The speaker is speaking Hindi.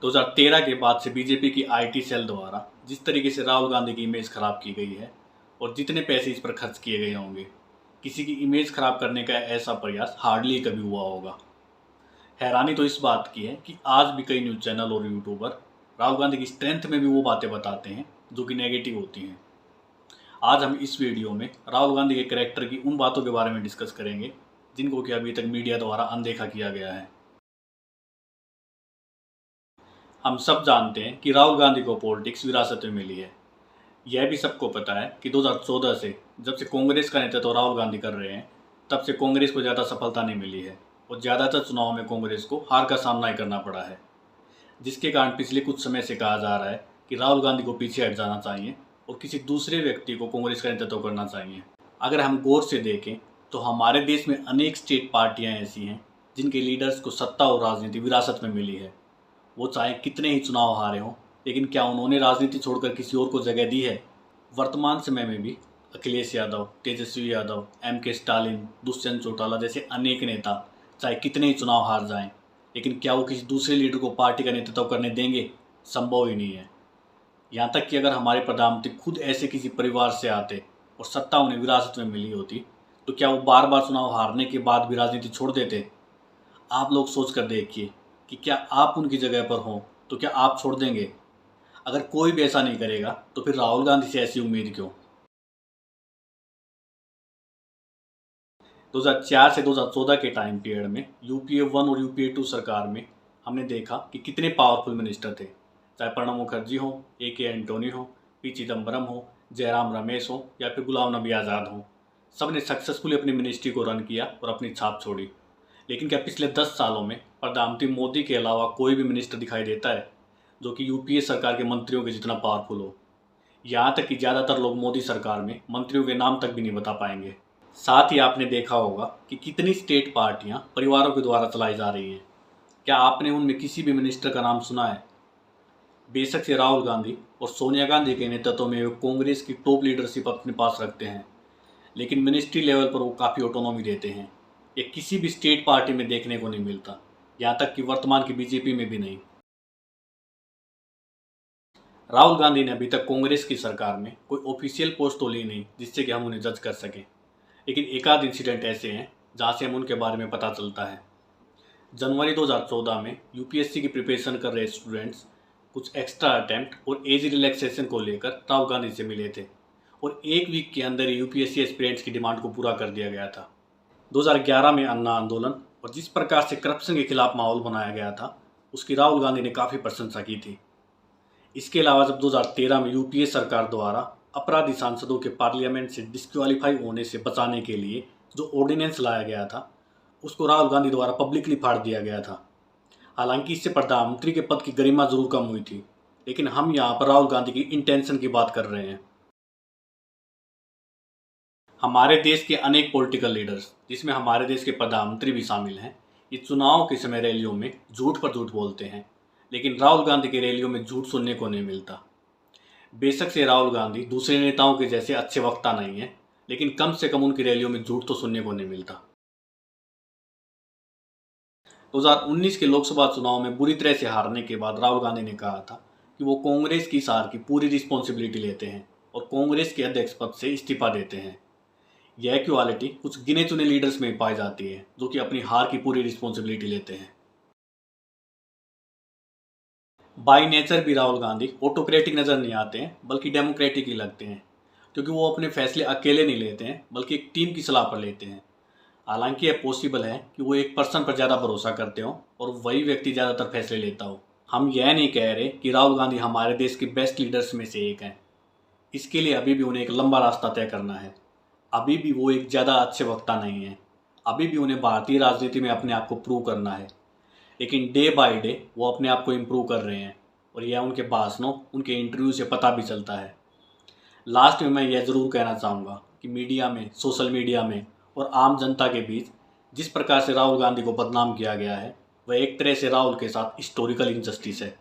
2013 के बाद से बीजेपी की आईटी सेल द्वारा जिस तरीके से राहुल गांधी की इमेज खराब की गई है और जितने पैसे इस पर खर्च किए गए होंगे, किसी की इमेज खराब करने का ऐसा प्रयास हार्डली कभी हुआ होगा। हैरानी तो इस बात की है कि आज भी कई न्यूज़ चैनल और यूट्यूबर राहुल गांधी की स्ट्रेंथ में भी वो बातें बताते हैं जो कि नेगेटिव होती हैं। आज हम इस वीडियो में राहुल गांधी के कैरेक्टर की उन बातों के बारे में डिस्कस करेंगे जिनको कि अभी तक मीडिया द्वारा अनदेखा किया गया है। हम सब जानते हैं कि राहुल गांधी को पॉलिटिक्स विरासत में मिली है। यह भी सबको पता है कि 2014 से जब से कांग्रेस का नेतृत्व राहुल गांधी कर रहे हैं, तब से कांग्रेस को ज़्यादा सफलता नहीं मिली है और ज़्यादातर चुनाव में कांग्रेस को हार का सामना ही करना पड़ा है, जिसके कारण पिछले कुछ समय से कहा जा रहा है कि राहुल गांधी को पीछे हट जाना चाहिए और किसी दूसरे व्यक्ति को कांग्रेस का नेतृत्व करना चाहिए। अगर हम गौर से देखें तो हमारे देश में अनेक स्टेट पार्टियाँ ऐसी हैं जिनके लीडर्स को सत्ता और राजनीति विरासत में मिली है। वो चाहे कितने ही चुनाव हारे हों, लेकिन क्या उन्होंने राजनीति छोड़कर किसी और को जगह दी है? वर्तमान समय में भी अखिलेश यादव, तेजस्वी यादव, MK स्टालिन, दुष्यंत चौटाला जैसे अनेक नेता चाहे कितने ही चुनाव हार जाएं, लेकिन क्या वो किसी दूसरे लीडर को पार्टी का नेतृत्व करने देंगे? संभव ही नहीं है। यहाँ तक कि अगर हमारे प्रधानमंत्री खुद ऐसे किसी परिवार से आते और सत्ता उन्हें विरासत में मिली होती, तो क्या वो बार बार चुनाव हारने के बाद भी राजनीति छोड़ देते? आप लोग सोच कर देखिए कि क्या आप उनकी जगह पर हों तो क्या आप छोड़ देंगे? अगर कोई भी ऐसा नहीं करेगा तो फिर राहुल गांधी से ऐसी उम्मीद क्यों? 2004 से 2014 के टाइम पीरियड में UPA 1 और UPA 2 सरकार में हमने देखा कि कितने पावरफुल मिनिस्टर थे, चाहे प्रणब मुखर्जी हो, AK एंटोनी हो, P चिदम्बरम हो, जयराम रमेश हो या फिर गुलाम नबी आज़ाद हो। सब ने सक्सेसफुली अपनी मिनिस्ट्री को रन किया और अपनी छाप छोड़ी। लेकिन क्या पिछले 10 सालों में प्रधानमंत्री मोदी के अलावा कोई भी मिनिस्टर दिखाई देता है जो कि UPA सरकार के मंत्रियों के जितना पावरफुल हो? यहाँ तक कि ज़्यादातर लोग मोदी सरकार में मंत्रियों के नाम तक भी नहीं बता पाएंगे। साथ ही आपने देखा होगा कि कितनी स्टेट पार्टियाँ परिवारों के द्वारा चलाई जा रही हैं। क्या आपने उनमें किसी भी मिनिस्टर का नाम सुना है? बेशक से राहुल गांधी और सोनिया गांधी के नेतृत्व में वे कांग्रेस की टॉप लीडरशिप अपने पास रखते हैं, लेकिन मिनिस्ट्री लेवल पर वो काफ़ी ऑटोनॉमी देते हैं। ये किसी भी स्टेट पार्टी में देखने को नहीं मिलता, यहाँ तक कि वर्तमान की बीजेपी में भी नहीं। राहुल गांधी ने अभी तक कांग्रेस की सरकार में कोई ऑफिशियल पोस्ट तो ली नहीं जिससे कि हम उन्हें जज कर सकें, लेकिन एक आध इंसिडेंट ऐसे हैं जहाँ से हम उनके बारे में पता चलता है। जनवरी 2014 में UPSC की प्रिपरेशन कर रहे स्टूडेंट्स कुछ एक्स्ट्रा अटैम्प्ट और एज रिलैक्सेशन को लेकर राहुल गांधी से मिले थे और एक वीक के अंदर ही UPSC एस्पिरेंट्स की डिमांड को पूरा कर दिया गया था। 2011 में अन्ना आंदोलन और जिस प्रकार से करप्शन के खिलाफ माहौल बनाया गया था, उसकी राहुल गांधी ने काफ़ी प्रशंसा की थी। इसके अलावा जब 2013 में UPA सरकार द्वारा अपराधी सांसदों के पार्लियामेंट से डिस्क्वालीफाई होने से बचाने के लिए जो ऑर्डिनेंस लाया गया था, उसको राहुल गांधी द्वारा पब्लिकली फाड़ दिया गया था। हालांकि इससे प्रधानमंत्री के पद की गरिमा जरूर कम हुई थी, लेकिन हम यहाँ पर राहुल गांधी की इंटेंशन की बात कर रहे हैं। हमारे देश के अनेक पॉलिटिकल लीडर्स, जिसमें हमारे देश के प्रधानमंत्री भी शामिल हैं, ये चुनाव के समय रैलियों में झूठ पर झूठ बोलते हैं, लेकिन राहुल गांधी की रैलियों में झूठ सुनने को नहीं मिलता। बेशक से राहुल गांधी दूसरे नेताओं के जैसे अच्छे वक्ता नहीं है, लेकिन कम से कम उनकी रैलियों में झूठ तो सुनने को नहीं मिलता। 2019 के लोकसभा चुनाव में बुरी तरह से हारने के बाद राहुल गांधी ने कहा था कि वो कांग्रेस की हार की पूरी रिस्पॉन्सिबिलिटी लेते हैं और कांग्रेस के अध्यक्ष पद से इस्तीफा देते हैं। यह क्वालिटी कुछ गिने चुने लीडर्स में पाई जाती है जो कि अपनी हार की पूरी रिस्पॉन्सिबिलिटी लेते हैं। बाई नेचर भी राहुल गांधी ऑटोक्रेटिक नज़र नहीं आते हैं, बल्कि डेमोक्रेटिक ही लगते हैं, क्योंकि वो अपने फैसले अकेले नहीं लेते हैं बल्कि एक टीम की सलाह पर लेते हैं। हालांकि यह पॉसिबल है कि वो एक पर्सन पर ज़्यादा भरोसा करते हो और वही व्यक्ति ज़्यादातर फैसले लेता हो। हम यह नहीं कह रहे कि राहुल गांधी हमारे देश के बेस्ट लीडर्स में से एक हैं। इसके लिए अभी भी उन्हें एक लंबा रास्ता तय करना है। अभी भी वो एक ज़्यादा अच्छे वक्ता नहीं है। अभी भी उन्हें भारतीय राजनीति में अपने आप को प्रूव करना है, लेकिन डे बाय डे वो अपने आप को इम्प्रूव कर रहे हैं और यह उनके भाषणों, उनके इंटरव्यू से पता भी चलता है। लास्ट में मैं यह ज़रूर कहना चाहूँगा कि मीडिया में, सोशल मीडिया में और आम जनता के बीच जिस प्रकार से राहुल गांधी को बदनाम किया गया है, वह एक तरह से राहुल के साथ हिस्टोरिकल इनजस्टिस है।